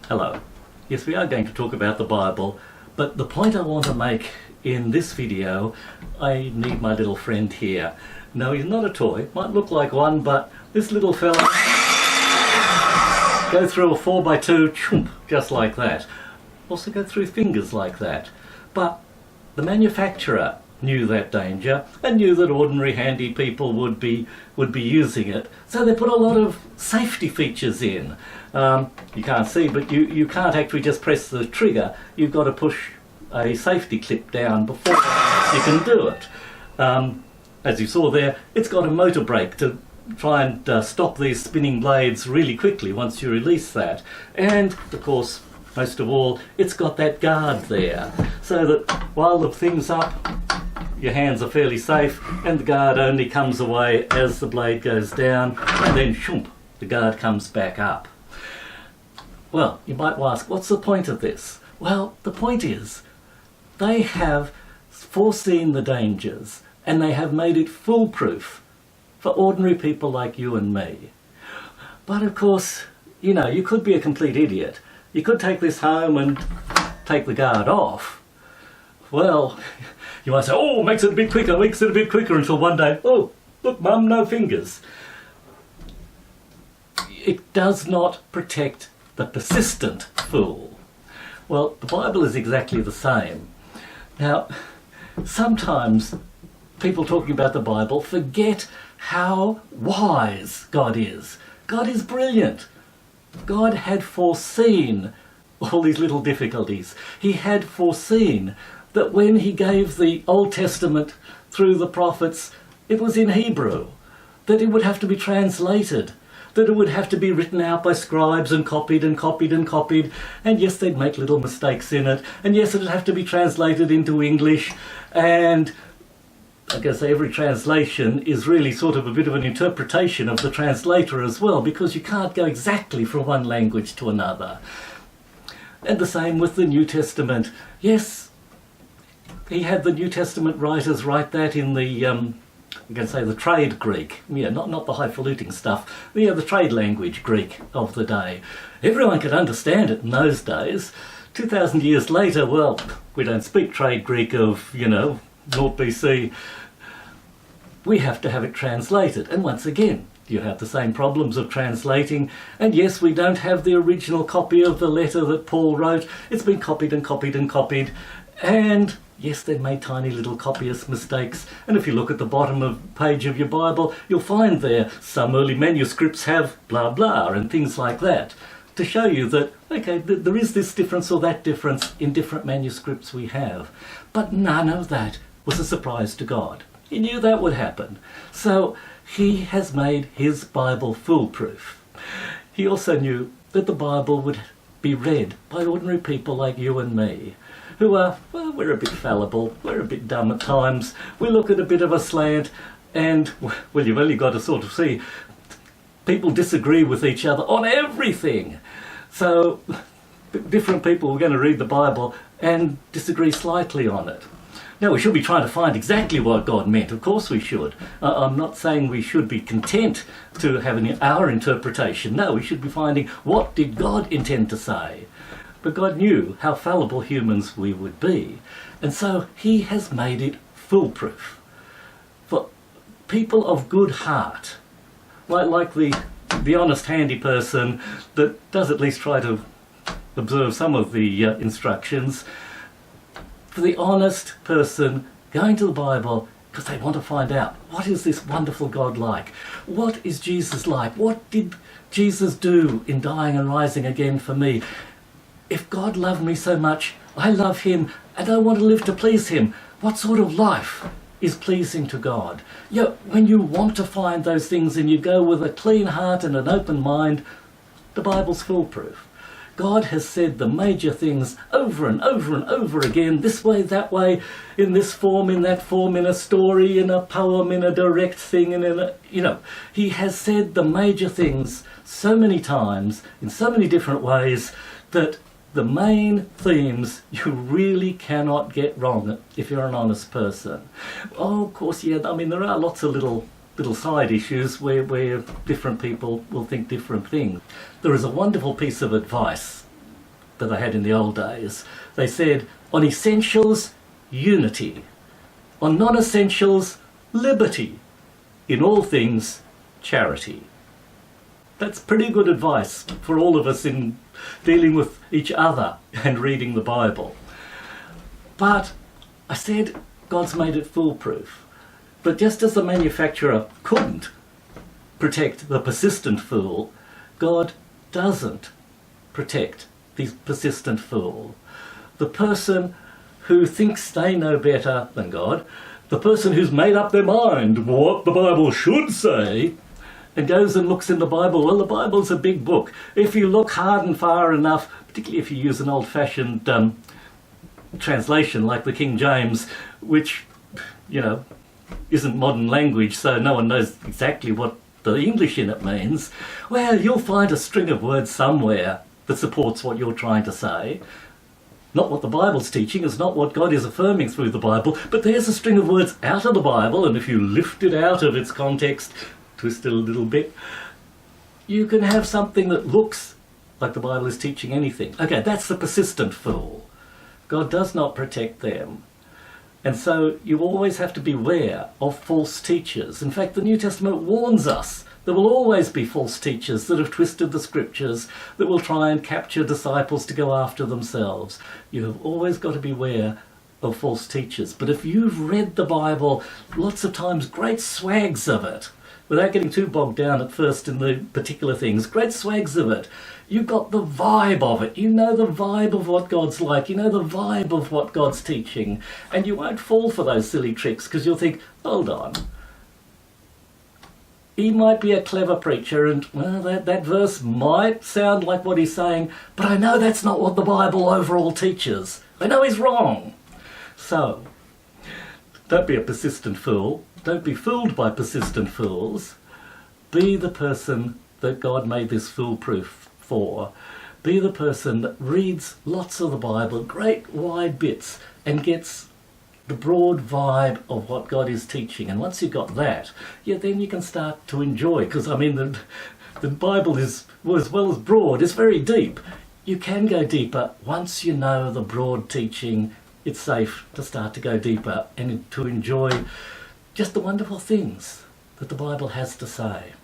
Hello. Yes, we are going to talk about the Bible, but the point I want to make in this video, I need my little friend here. No, he's not a toy. Might look like one, but this little fella go through a 4x2 chomp, just like that. Also go through fingers like that. But the manufacturer knew that danger and knew that ordinary handy people would be using it, so they put a lot of safety features in. You can't see, but you can't actually just press the trigger. You've got to push a safety clip down before you can do it. As you saw there, it's got a motor brake to try and stop these spinning blades really quickly once you release that. And of course, most of all, it's got that guard there, so that while the thing's up, your hands are fairly safe, and the guard only comes away as the blade goes down, and then shoomp, the guard comes back up. Well, you might ask, what's the point of this? Well, the point is, they have foreseen the dangers, and they have made it foolproof for ordinary people like you and me. But of course, you know, you could be a complete idiot. You could take this home and take the guard off. Well, you might say, oh, makes it a bit quicker, until one day, oh, look, Mum, no fingers. It does not protect the persistent fool. Well, the Bible is exactly the same. Now, sometimes people talking about the Bible forget how wise God is. God is brilliant. God had foreseen all these little difficulties. He had foreseen that when he gave the Old Testament through the prophets, it was in Hebrew, that it would have to be translated, that it would have to be written out by scribes and copied and copied and copied, and yes, they'd make little mistakes in it, and yes, it'd have to be translated into English, and I guess every translation is really sort of a bit of an interpretation of the translator as well, because you can't go exactly from one language to another. And the same with the New Testament. Yes, he had the New Testament writers write that in the, you can say the trade Greek. Yeah, not the highfalutin stuff. Yeah, the trade language Greek of the day. Everyone could understand it in those days. 2,000 years later, well, we don't speak trade Greek of, 0 BC. We have to have it translated. And once again, you have the same problems of translating. And yes, we don't have the original copy of the letter that Paul wrote. It's been copied and copied and copied. And yes, they made tiny little copyist mistakes. And if you look at the bottom of page of your Bible, you'll find there some early manuscripts have blah blah and things like that, to show you that, okay, there is this difference or that difference in different manuscripts we have. But none of that was a surprise to God. He knew that would happen. So he has made his Bible foolproof. He also knew that the Bible would be read by ordinary people like you and me, who are, well, we're a bit fallible, we're a bit dumb at times, we look at a bit of a slant, and, well, you've only got to sort of see, people disagree with each other on everything. So, different people are going to read the Bible and disagree slightly on it. Now, we should be trying to find exactly what God meant. Of course we should. I'm not saying we should be content to have our interpretation. No, we should be finding, what did God intend to say? But God knew how fallible humans we would be. And so he has made it foolproof for people of good heart, like the honest handy person that does at least try to observe some of the instructions. For the honest person going to the Bible because they want to find out, what is this wonderful God like? What is Jesus like? What did Jesus do in dying and rising again for me? If God loved me so much, I love him and I want to live to please him. What sort of life is pleasing to God? When you want to find those things and you go with a clean heart and an open mind, the Bible's foolproof. God has said the major things over and over and over again, this way, that way, in this form, in that form, in a story, in a poem, in a direct thing, and in a, he has said the major things so many times, in so many different ways, that the main themes you really cannot get wrong if you're an honest person. Oh, of course, yeah, I mean, there are lots of little side issues where different people will think different things. There is a wonderful piece of advice that I had in the old days. They said, on essentials, unity. On non-essentials, liberty. In all things, charity. That's pretty good advice for all of us in dealing with each other and reading the Bible. But I said God's made it foolproof. But just as the manufacturer couldn't protect the persistent fool, God doesn't protect the persistent fool. The person who thinks they know better than God, the person who's made up their mind what the Bible should say, and goes and looks in the Bible. Well, the Bible's a big book. If you look hard and far enough, particularly if you use an old-fashioned translation like the King James, which, isn't modern language, so no one knows exactly what the English in it means, well, you'll find a string of words somewhere that supports what you're trying to say. Not what the Bible's teaching, it's not what God is affirming through the Bible, but there's a string of words out of the Bible, and if you lift it out of its context, twist it a little bit, you can have something that looks like the Bible is teaching anything. Okay, that's the persistent fool. God does not protect them. And so you always have to beware of false teachers. In fact, the New Testament warns us there will always be false teachers that have twisted the scriptures, that will try and capture disciples to go after themselves. You have always got to beware of false teachers. But if you've read the Bible, lots of times great swags of it, without getting too bogged down at first in the particular things, great swags of it, you've got the vibe of it. You know the vibe of what God's like. You know the vibe of what God's teaching. And you won't fall for those silly tricks because you'll think, hold on. He might be a clever preacher and well, that verse might sound like what he's saying, but I know that's not what the Bible overall teaches. I know he's wrong. So, don't be a persistent fool. Don't be fooled by persistent fools. Be the person that God made this foolproof for. Be the person that reads lots of the Bible, great wide bits, and gets the broad vibe of what God is teaching. And once you've got that, then you can start to enjoy. Because, the Bible is, as well as broad, it's very deep. You can go deeper once you know the broad teaching. It's safe to start to go deeper and to enjoy just the wonderful things that the Bible has to say.